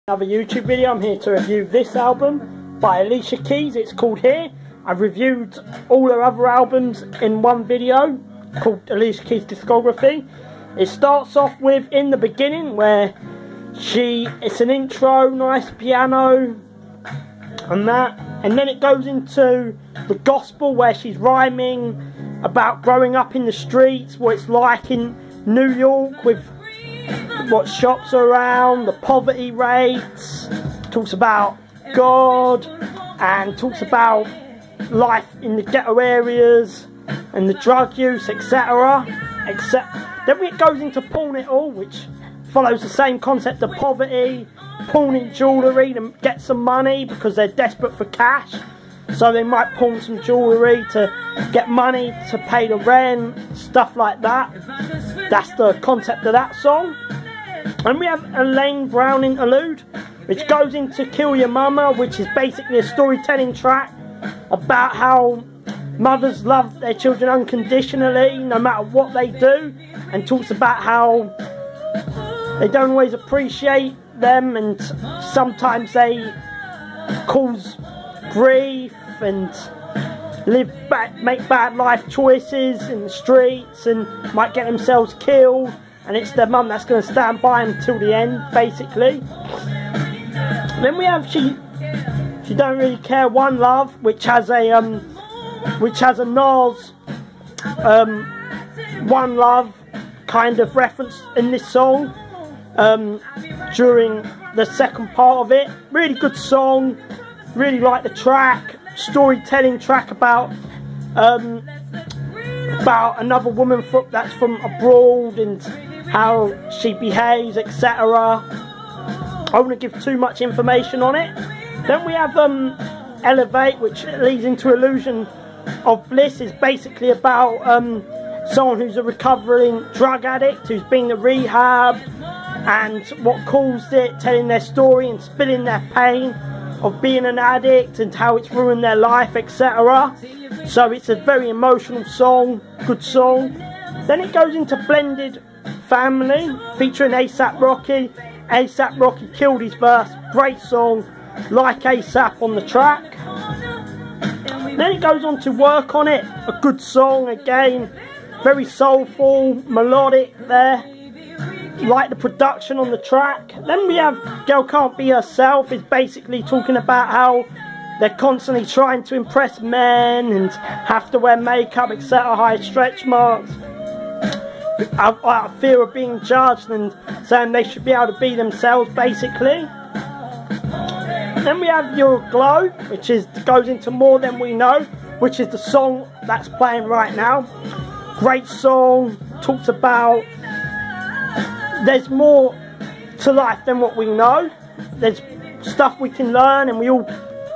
Another YouTube video. I'm here to review this album by Alicia Keys. It's called Here. I've reviewed all her other albums in one video called Alicia Keys Discography. It starts off with In the Beginning, where it's an intro, nice piano and that, and then it goes into the gospel where she's rhyming about growing up in the streets, what it's like in New York with what shops are around, the poverty rates, talks about God and talks about life in the ghetto areas and the drug use, etc. Then it goes into Pawn It All, which follows the same concept of poverty, pawning jewellery to get some money because they're desperate for cash, so they might pawn some jewellery to get money to pay the rent, stuff like that. That's the concept of that song. And we have a Lane Brown interlude, which goes into Kill Your Mama, which is basically a storytelling track about how mothers love their children unconditionally, no matter what they do, and talks about how they don't always appreciate them, and sometimes they cause grief and make bad life choices in the streets and might get themselves killed. And it's their mum that's going to stand by them till the end, basically. Then we have She Don't Really Care, One Love, which has a Nas One Love kind of reference in this song during the second part of it. Really good song, really like the track, storytelling track about another woman that's from abroad and how she behaves, etc. I wouldn't give too much information on it. Then we have Elevate, which leads into Illusion of Bliss. Is basically about someone who's a recovering drug addict who's been to rehab and what caused it, telling their story and spilling their pain of being an addict and how it's ruined their life, etc. So it's a very emotional song, good song. Then it goes into Blended Family, featuring ASAP Rocky. ASAP Rocky killed his verse, great song, like ASAP on the track. Then it goes on to Work On It, a good song again, very soulful, melodic there, like the production on the track. Then we have Girl Can't Be Herself, is basically talking about how they're constantly trying to impress men and have to wear makeup, etc., high stretch marks, out of fear of being judged, and saying they should be able to be themselves, basically. Then we have Your Glow, which goes into More Than We Know, which is the song that's playing right now. Great song, talks about there's more to life than what we know. There's stuff we can learn, and we all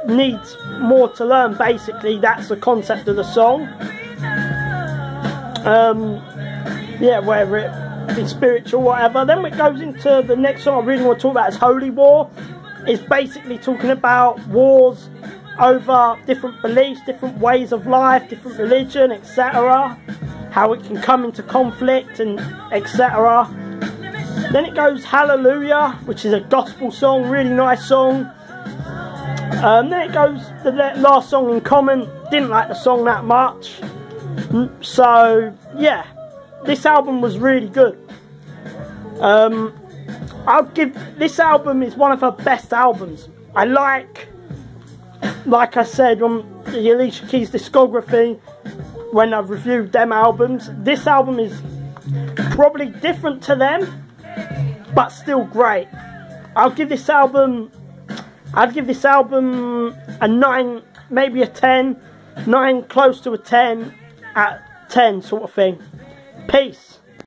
need more to learn, basically. That's the concept of the song. Yeah, whether it be spiritual, whatever. Then it goes into the next song I really want to talk about, is Holy War. It's basically talking about wars over different beliefs, different ways of life, different religion, etc. How it can come into conflict and etc. Then it goes Hallelujah, which is a gospel song, really nice song. Then it goes the last song, In Common. Didn't like the song that much. So yeah, this album was really good. I'll give this album is one of her best albums. I like I said on the Alicia Keys discography when I've reviewed them albums, this album is probably different to them, but still great. I'd give this album a 9, maybe a 10, 9 close to a 10, at 10 sort of thing. Peace.